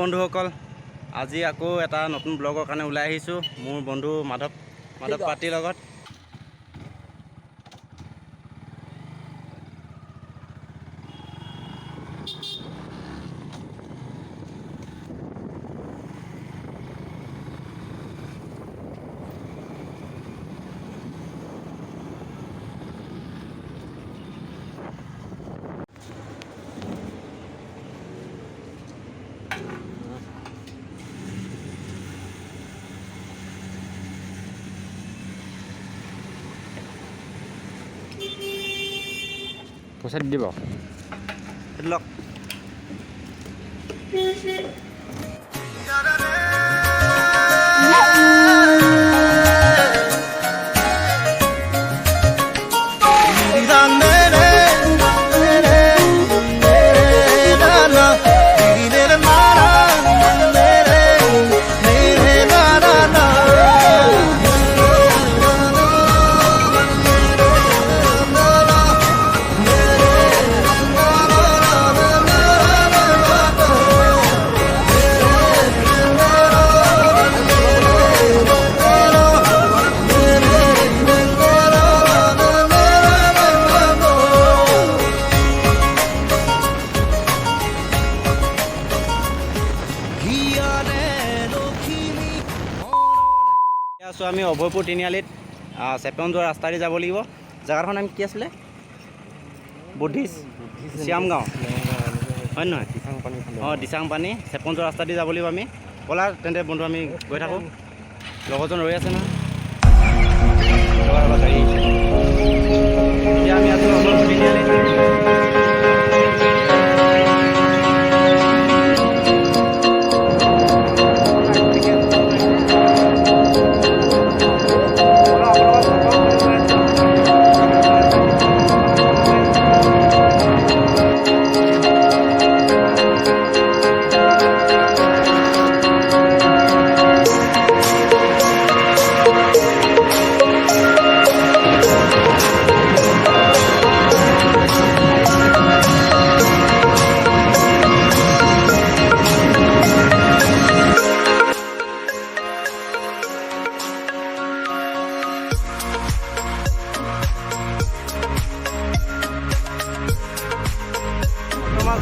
বন্ধুসকল, আজি আকৌ এটা নতুন ব্লগৰ কাৰণে ওলাই আহিছোঁ মোৰ বন্ধু মাধৱ পাতিৰ লগত। পইচা দি দিব লওক। আছোঁ আমি অভয়পুৰ তিনিআলিত চেপন যোৱা ৰাস্তাদি যাব লাগিব। জেগাখন আমি কি আছিলে? বুদ্ধিষ্ট শ্যামগাঁও হয় নহয়? অঁ, দিচাংপানী চেপন যোৱা ৰাস্তা দি যাব লাগিব আমি। ব'লা তেন্তে বন্ধু আমি গৈ থাকোঁ। লগৰজন ৰৈ আছে নহয়। গাড়ী এতিয়া আমি আছোঁ অভয়পুৰ তিনিআলিত।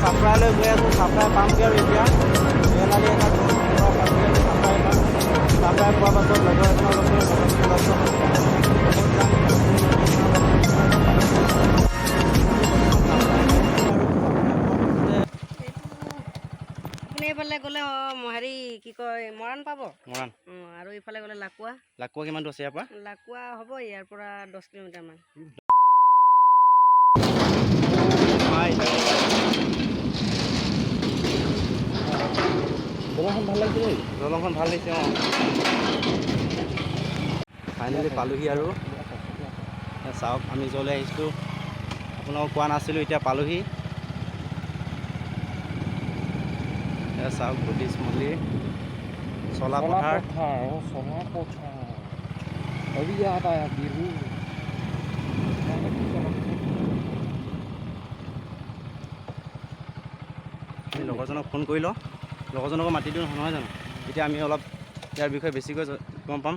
চাপ্লাইলৈ গৈ আছোঁ। চাপ্লাই পামগৈ আৰু এতিয়া ৰেলালি এটা চাপ্লাই পোৱাৰ পাছত লগৰ এজনৰ আপুনি এইফালে গ'লে হেৰি কি কয় মৰাণ পাব। মৰাণ আৰু ইফালে গ'লে লাকুৱা কিমান দূৰ আছে ইয়াৰ পৰা? লাকুৱা হ'ব ইয়াৰ পৰা 10 কিলোমিটাৰমান। দলংখন ভাল লাগিছে দেই। দলংখন ভাল লাগিছে। অঁ, ফাইনেলি পালোহি আৰু চাওক আমি য'লৈ আহিছিলোঁ আপোনালোকক কোৱা নাছিলোঁ, এতিয়া পালোহি। চাওক বুদ্ধিষ্ট মন্দিৰ চলাপথাৰ। আমি লগৰজনক ফোন কৰি লওঁ, লগৰজনকো মাতি দিওঁ নহয় জানো? এতিয়া আমি অলপ ইয়াৰ বিষয়ে বেছিকৈ গম পাম।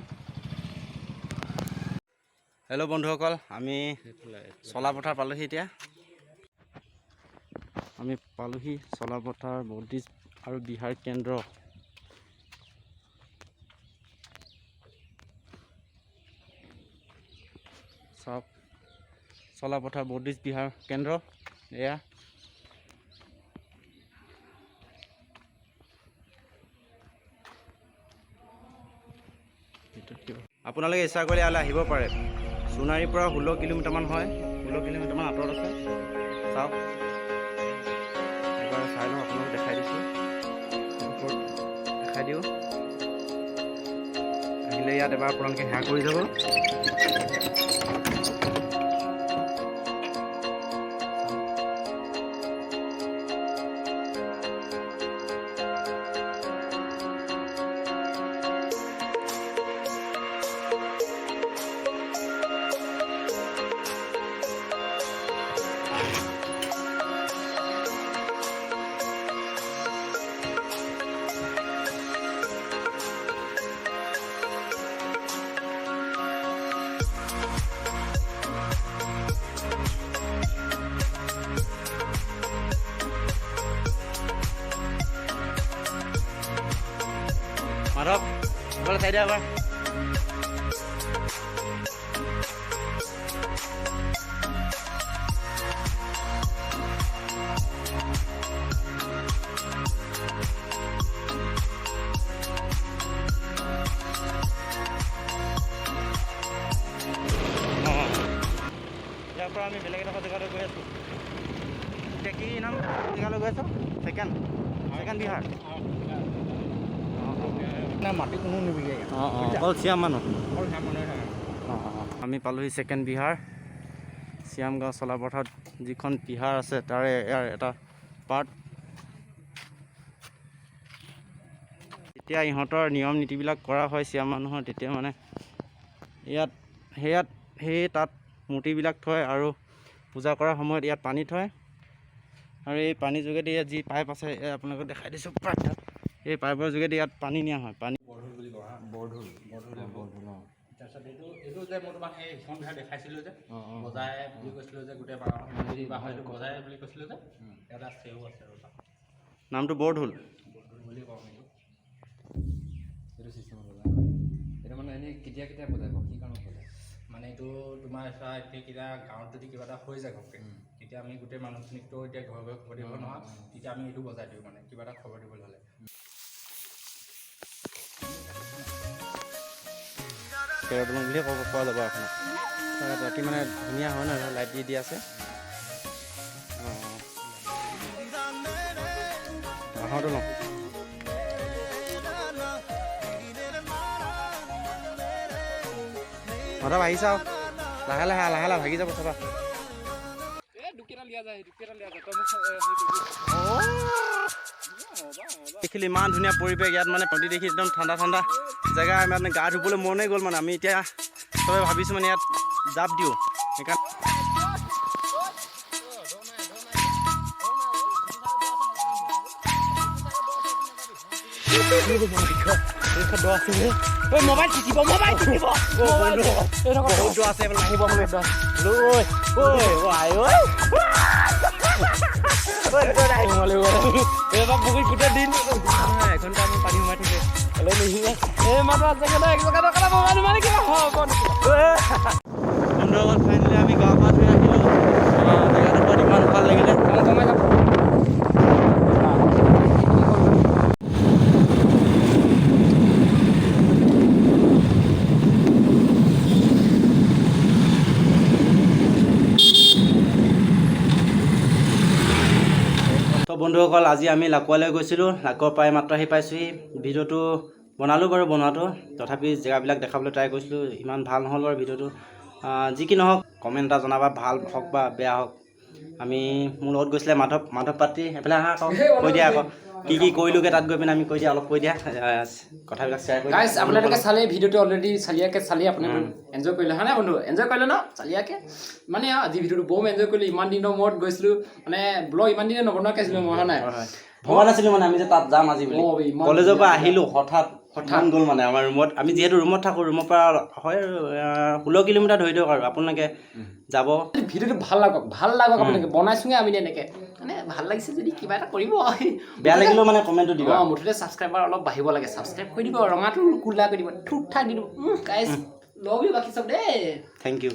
হেল্ল' বন্ধুসকল, আমি চলাপথাৰ পালোহি। এতিয়া আমি পালোহি চলাপথাৰ বুদ্ধিষ্ট আৰু বিহাৰ কেন্দ্ৰ। চাওক চলাপথাৰ বুদ্ধিষ্ট বিহাৰ কেন্দ্ৰ এয়া। আপোনালোকে ইচ্ছা কৰিলে ইয়ালৈ আহিব পাৰে। সোণাৰীৰ পৰা 16 কিলোমিটাৰমান হয়, 16 কিলোমিটাৰমান আঁতৰত আছে। চাওক এবাৰ চাই লওঁ, আপোনালোকক দেখাই দিছোঁ। ওপৰত দেখাই দিওঁ। আহিলে ইয়াত এবাৰ আপোনালোকে সেৱা কৰি যাব। এইফালে চাই দিয়া এবাৰ ইয়াৰ পৰা আমি বেলেগ এটা জেগালৈ গৈ আছোঁ এতিয়া কি নাম জেগালৈ গৈ আছোঁ ছেকেণ্ড বিহাৰ মাটি কোনো নিবিগে অকল চিয়াম মানুহ আমি পালোহি ছেকেণ্ড বিহাৰ চিয়ামগাঁও চলাপথাৰত যিখন বিহাৰ আছে তাৰে ইয়াৰ এটা পাৰ্ট যেতিয়া ইহঁতৰ নিয়ম নীতিবিলাক কৰা হয় চিয়াম মানুহৰ তেতিয়া মানে সেই তাত মূৰ্তিবিলাক থয় আৰু পূজা কৰাৰ সময়ত ইয়াত পানী থয় আৰু এই পানীৰ যোগেদি ইয়াত যি পাইপ আছে আপোনালোকক দেখাই দিছোঁ এই পাইপৰ যোগেদি ইয়াত পানী নিয়া হয় পানী বৰঢোল তাৰপিছত এইটো যে মই তোমাক সেই সিখন বিহাৰ দেখাইছিলোঁ যে বজাই বুলি কৈছিলোঁ যে গোটেই এইটো বজাই বুলি কৈছিলোঁ যে এটা চেউ আছে আৰু নামটো বৰঢোল বুলি কওঁ এইটো চিষ্টেমত বজায় এইটো মানে এনেই কেতিয়া বজাব কি কাৰণত বজায় মানে এইটো তোমাৰ চোৱা এতিয়া কিবা গাঁৱত যদি কিবা এটা হৈ যায় ঘপকৈ তেতিয়া আমি গোটেই মানুহখিনিকতো এতিয়া ঘৰে খবৰ দিব নহয় তেতিয়া আমি এইটো বজাই দিওঁ মানে কিবা এটা খবৰ দিবলৈ হ'লে কেৰতমান বুলিয়ে ক'ব পৰা যাব আপোনাক ৰাতি মানে ধুনীয়া হয় নহয় লাইট দি আছে বাঁহৰটো লওঁ মাধৱ আহিছা লাহে লাহে ভাগি যাব চাবা দেখিলোঁ ইমান ধুনীয়া পৰিৱেশ ইয়াত মানে নদী দেখি একদম ঠাণ্ডা জেগা মানে গা ধুবলৈ মনে গ'ল মানে আমি এতিয়া চবে ভাবিছোঁ মানে ইয়াত জাপ দিওঁ সেইকাৰণে মোবাইল টিপিব বহুত দূৰ আছে আহিব এইবাৰ পুখুৰীত গোটেই দিন এঘণ্টা আমি পানী সোমাই থাকে বন্ধুসকল ফাইনেলি আমি গা পা ধুই আহিলোঁ জেগাডোখৰত ইমান ভাল লাগিলে তো বন্ধুসকল আজি আমি লাকুৱালৈ গৈছিলোঁ লাকুৱাৰ পাই মাত্ৰ আহি পাইছোঁহি ভিডিঅ'টো বনালোঁ বাৰু বনোৱাটো তথাপি জেগাবিলাক দেখাবলৈ ট্ৰাই কৰিছিলোঁ ইমান ভাল নহ'ল বাৰু ভিডিঅ'টো যি কি নহওক কমেণ্ট এটা জনাবা ভাল হওক বা বেয়া হওক আমি মোৰ লগত গৈছিলে মাধৱ পাত্ৰী এইফালে আহা আকৌ কৈ দিয়া আকৌ কি কৰিলোঁগৈ তাত গৈ পিনে আমি কৈ দিয়া অলপ কৈ দিয়া কথাবিলাক শ্বেয়াৰ কৰি গাইজ আপোনালোকে চালে ভিডিঅ'টো অলৰেডি চালিয়াকৈ চালি আপোনালোকে এনজয় কৰিলে হয় নাই বন্ধু এনজয় কৰিলে ন চালিয়াকৈ মানে আজি ভিডিঅ'টো বহুত এনজয় কৰিলোঁ ইমান দিনৰ মূৰত গৈছিলোঁ মানে ব্লগ ইমান দিনে নবনোৱাকৈ আছিলোঁ মই হয় নাই ভবা নাছিলোঁ মানে আমি যে তাত যাম আজি বুলি কলেজৰ পৰা আহিলোঁ হঠাৎ গ'ল মানে আমাৰ ৰুমত আমি যিহেতু ৰুমত থাকোঁ ৰুমৰ পৰা হয় 16 কিলোমিটাৰ ধৰি দিয়ক আৰু আপোনালোকে যাব ভিডিঅ'টো ভাল লাগক আপোনালোকে বনাইছোঁগৈ আমি এনেকৈ মানে ভাল লাগিছে যদি কিবা এটা কৰিব বেয়া লাগিলেও মানে কমেণ্টটো দিব মুঠতে ছাবস্ক্ৰাইবাৰ অলপ বাঢ়িব লাগে ছাবস্ক্ৰাইব কৰি দিব ৰঙাটো কোলা কৰি দিব ঠুক ঠাক দি দিব গাইজ লভ ইউ বাকী চব দেই থেংক ইউ